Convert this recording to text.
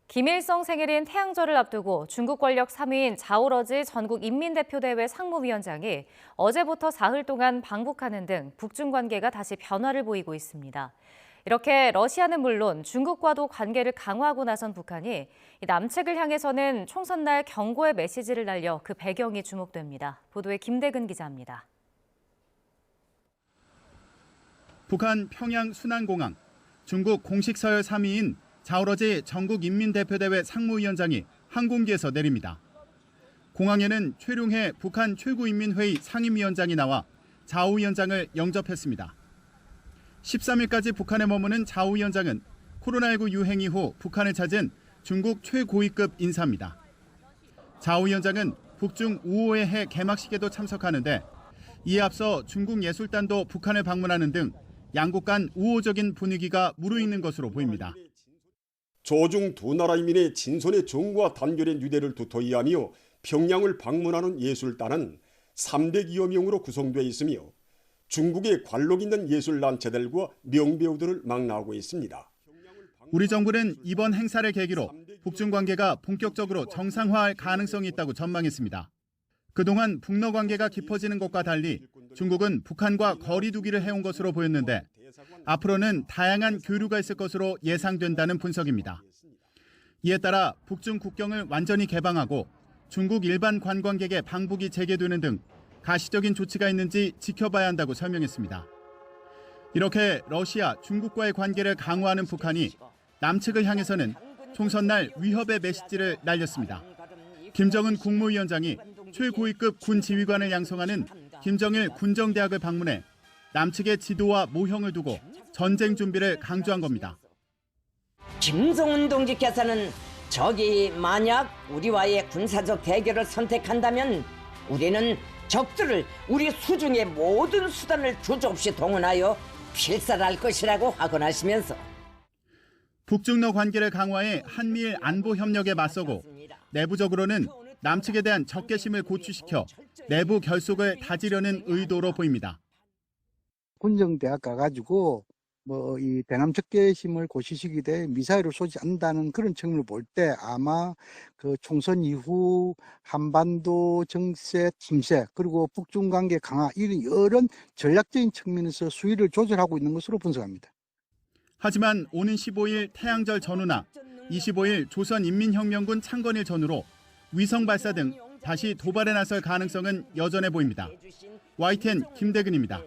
김일성 생일인 태양절을 앞두고 중국 권력 3위인 자오러지 전국인민대표대회 상무위원장이 어제부터 사흘 동안 방북하는 등 북중 관계가 다시 변화를 보이고 있습니다. 이렇게 러시아는 물론 중국과도 관계를 강화하고 나선 북한이 남측을 향해서는 총선날 경고의 메시지를 날려 그 배경이 주목됩니다. 보도에 김대근 기자입니다. 북한 평양 순안공항, 중국 공식 서열 3위인 자오러지 전국인민대표대회 상무위원장이 항공기에서 내립니다. 공항에는 최룡해 북한 최고인민회의 상임위원장이 나와 자오 위원장을 영접했습니다. 13일까지 북한에 머무는 자오 위원장은 코로나19 유행 이후 북한을 찾은 중국 최고위급 인사입니다. 자오 위원장은 북중 5호의 개막식에도 참석하는데 이에 앞서 중국 예술단도 북한을 방문하는 등 양국 간 우호적인 분위기가 무르익는 것으로 보입니다. 조중 두 나라 인민의 진손의 정과 단결의 유대를 두터이 하며 평양을 방문하는 예술단은 300여 명으로 구성되어 있으며 중국의 관록 있는 예술단체들과 명배우들을 망라하고 있습니다. 우리 정부는 이번 행사를 계기로 북중 관계가 본격적으로 정상화할 가능성이 있다고 전망했습니다. 그동안 북러 관계가 깊어지는 것과 달리 중국은 북한과 거리 두기를 해온 것으로 보였는데 앞으로는 다양한 교류가 있을 것으로 예상된다는 분석입니다. 이에 따라 북중 국경을 완전히 개방하고 중국 일반 관광객의 방북이 재개되는 등 가시적인 조치가 있는지 지켜봐야 한다고 설명했습니다. 이렇게 러시아, 중국과의 관계를 강화하는 북한이 남측을 향해서는 총선날 위협의 메시지를 날렸습니다. 김정은 국무위원장이 최고위급 군 지휘관을 양성하는 김정일 군정대학을 방문해 남측의 지도와 모형을 두고 전쟁 준비를 강조한 겁니다. 김정은 동지께서는 적이 만약 우리와의 군사적 대결을 선택한다면 우리는 적들을 우리 수중의 모든 수단을 주저없이 동원하여 필살할 것이라고 확언하시면서 북중러 관계를 강화해 한미일 안보 협력에 맞서고 내부적으로는 남측에 대한 적개심을 고취시켜 내부 결속을 다지려는 의도로 보입니다. 군정대학 가가지고 이 대남 적개심을 고취시키되 미사일을 쏘지 않는다는 그런 측면을 볼 때 아마 그 총선 이후 한반도 정세 침체 그리고 북중 관계 강화 이런 여러 전략적인 측면에서 수위를 조절하고 있는 것으로 분석합니다. 하지만 오는 15일 태양절 전후나 25일 조선인민혁명군 창건일 전후로 위성 발사 등 다시 도발에 나설 가능성은 여전해 보입니다. YTN 김대근입니다.